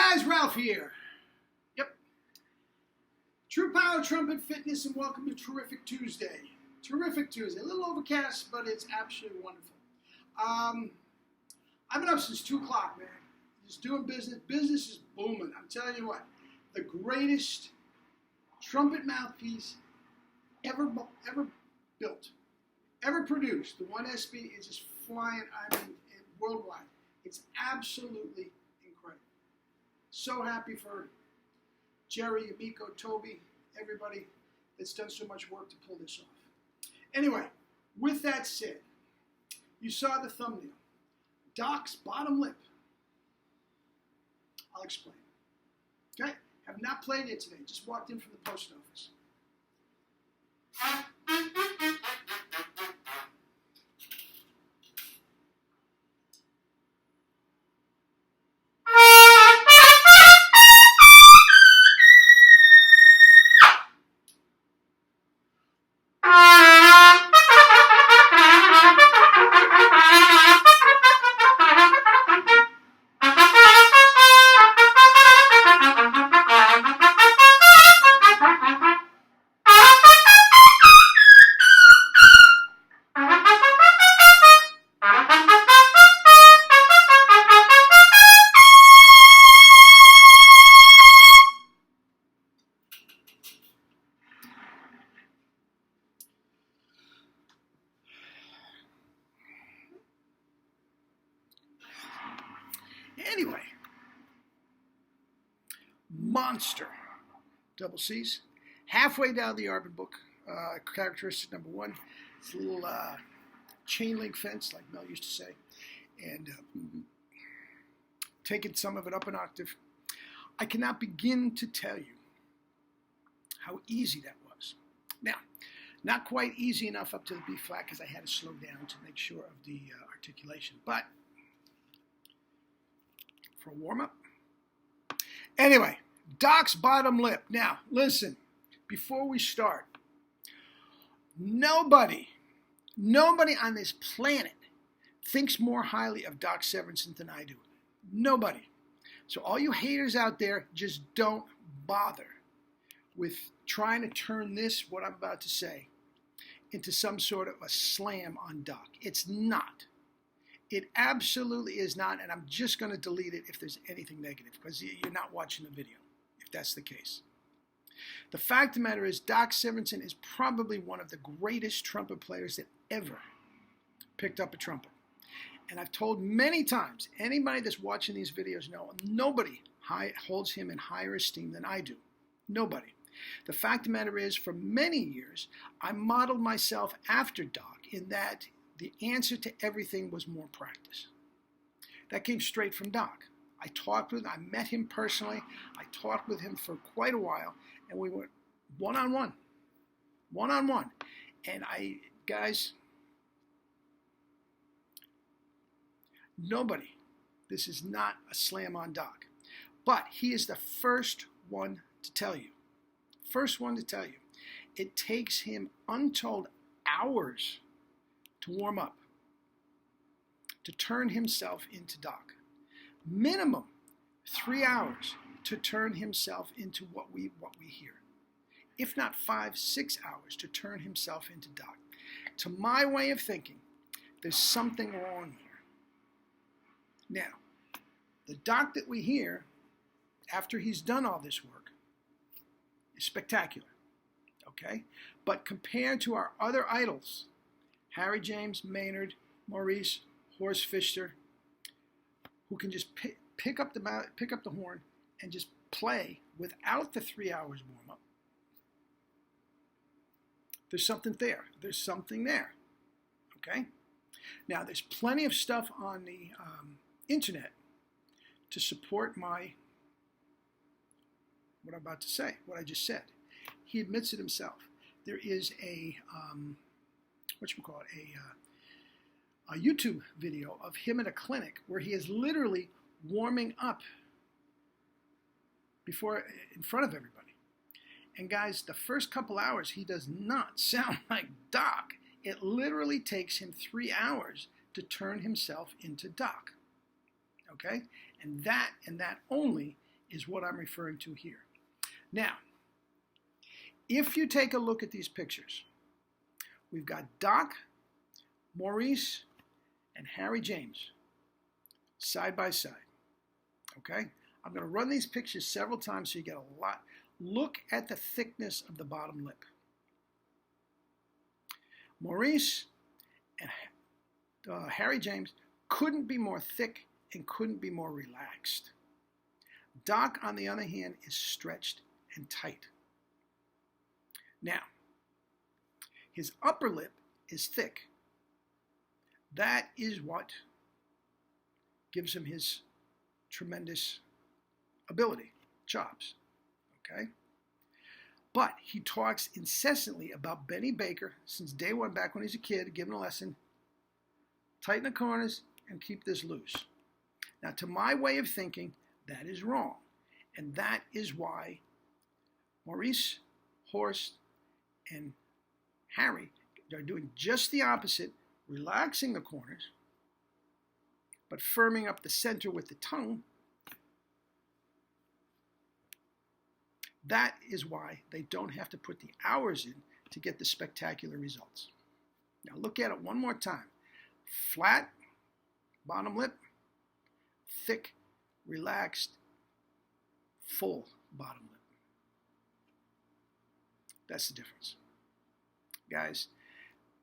guys, Ralph here. Yep. True Power Trumpet Fitness, and welcome to Terrific Tuesday. Terrific Tuesday. A little overcast, but it's absolutely wonderful. I've been up since 2 o'clock, man. Just doing business. Business is booming. I'm telling you what. The greatest trumpet mouthpiece ever built, ever produced. The 1SB is just flying, worldwide. It's absolutely incredible. So happy for Jerry, Yumiko, Toby, everybody that's done so much work to pull this off. Anyway, with that said, you saw the thumbnail. Doc's bottom lip. I'll explain. Okay? Have not played it today. Just walked in from the post office. Anyway, Monster, double C's, halfway down the Arbin book. Characteristic number 1, it's a little chain link fence, like Mel used to say, and taking some of it up an octave. I cannot begin to tell you how easy that was. Now, not quite easy enough up to the B flat because I had to slow down to make sure of the articulation, but for a warm-up. Anyway, Doc's bottom lip. Now, listen, before we start, nobody on this planet thinks more highly of Doc Severinsen than I do. Nobody. So all you haters out there, just don't bother with trying to turn this, what I'm about to say, into some sort of a slam on Doc. It's not. It absolutely is not, and I'm just going to delete it if there's anything negative, because you're not watching the video, if that's the case. The fact of the matter is, Doc Severinsen is probably one of the greatest trumpet players that ever picked up a trumpet. And I've told many times, anybody that's watching these videos know, nobody holds him in higher esteem than I do. Nobody. The fact of the matter is, for many years, I modeled myself after Doc in that the answer to everything was more practice. That came straight from Doc. I talked with him, I met him personally, I talked with him for quite a while, and we went one-on-one. One-on-one. And guys, nobody, this is not a slam on Doc, but he is the first one to tell you. First one to tell you. It takes him untold hours to warm up, to turn himself into Doc. Minimum 3 hours to turn himself into what we hear. If not 5, 6 hours to turn himself into Doc. To my way of thinking, there's something wrong here. Now, the Doc that we hear after he's done all this work is spectacular, okay? But compared to our other idols, Harry James, Maynard, Maurice, Horst Fischer, who can just pick up the horn and just play without the 3 hours warm-up. There's something there. There's something there. Okay? Now, there's plenty of stuff on the internet to support what I'm about to say, what I just said. He admits it himself. There is a YouTube video of him at a clinic where he is literally warming up in front of everybody. And guys, the first couple hours, he does not sound like Doc. It literally takes him 3 hours to turn himself into Doc. Okay? And that only is what I'm referring to here. Now, if you take a look at these pictures, we've got Doc, Maurice, and Harry James side by side. Okay? I'm going to run these pictures several times so you get a lot. Look at the thickness of the bottom lip. Maurice and Harry James couldn't be more thick and couldn't be more relaxed. Doc, on the other hand, is stretched and tight. Now, his upper lip is thick. That is what gives him his tremendous ability, chops, okay? But he talks incessantly about Benny Baker since day one, back when he was a kid, giving a lesson, tighten the corners and keep this loose. Now, to my way of thinking, that is wrong. And that is why Maurice, Horst, and Harry are doing just the opposite, relaxing the corners, but firming up the center with the tongue. That is why they don't have to put the hours in to get the spectacular results. Now look at it one more time. Flat bottom lip, thick, relaxed, full bottom lip. That's the difference. Guys,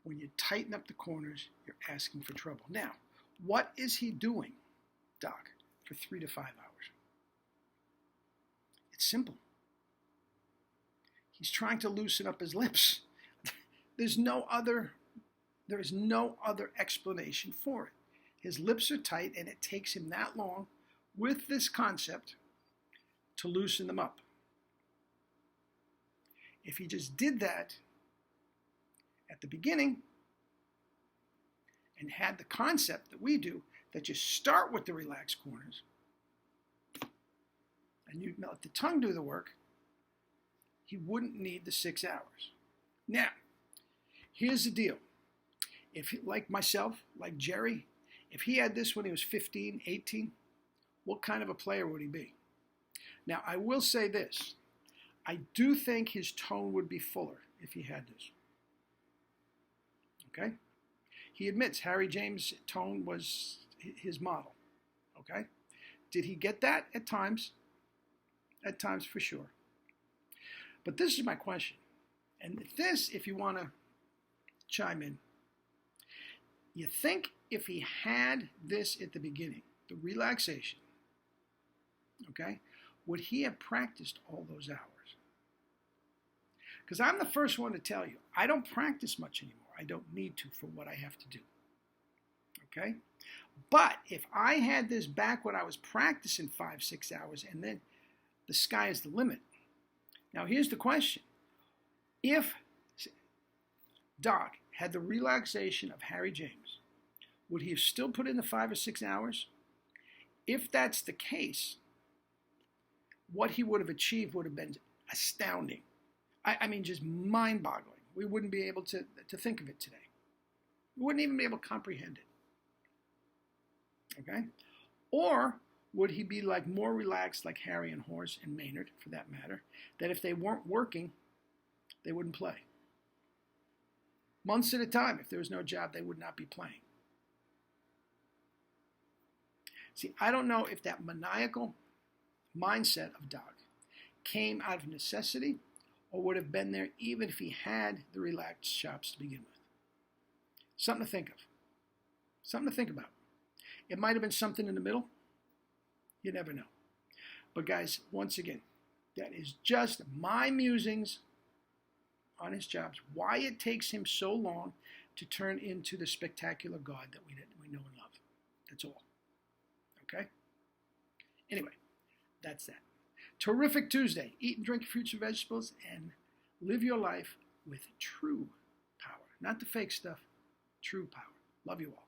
when you tighten up the corners, you're asking for trouble. Now, what is he doing, Doc, for 3 to 5 hours? It's simple. He's trying to loosen up his lips. There is no other explanation for it. His lips are tight, and it takes him that long with this concept to loosen them up. If he just did that at the beginning and had the concept that we do, that you start with the relaxed corners and you let the tongue do the work, he wouldn't need the 6 hours. Now, here's the deal. If, like myself, like Jerry, if he had this when he was 15, 18, what kind of a player would he be? Now, I will say this. I do think his tone would be fuller if he had this. Okay? He admits Harry James' tone was his model. Okay? Did he get that at times? At times, for sure. But this is my question. And this, if you want to chime in, you think if he had this at the beginning, the relaxation, okay, would he have practiced all those hours? Because I'm the first one to tell you, I don't practice much anymore. I don't need to for what I have to do. Okay? But if I had this back when I was practicing 5, 6 hours, and then the sky is the limit. Now here's the question. If Doc had the relaxation of Harry James, would he have still put in the 5 or 6 hours? If that's the case, what he would have achieved would have been astounding. I mean, just mind-boggling. We wouldn't be able to think of it today. We wouldn't even be able to comprehend it. Okay? Or would he be like more relaxed like Harry and Horst and Maynard, for that matter, that if they weren't working, they wouldn't play? Months at a time, if there was no job, they would not be playing. See, I don't know if that maniacal mindset of Doc came out of necessity or would have been there even if he had the relaxed chops to begin with. Something to think of. Something to think about. It might have been something in the middle. You never know. But guys, once again, that is just my musings on his chops, why it takes him so long to turn into the spectacular God that we know and love. That's all. Okay? Anyway, that's that. Terrific Tuesday. Eat and drink fruits and vegetables and live your life with true power. Not the fake stuff, true power. Love you all.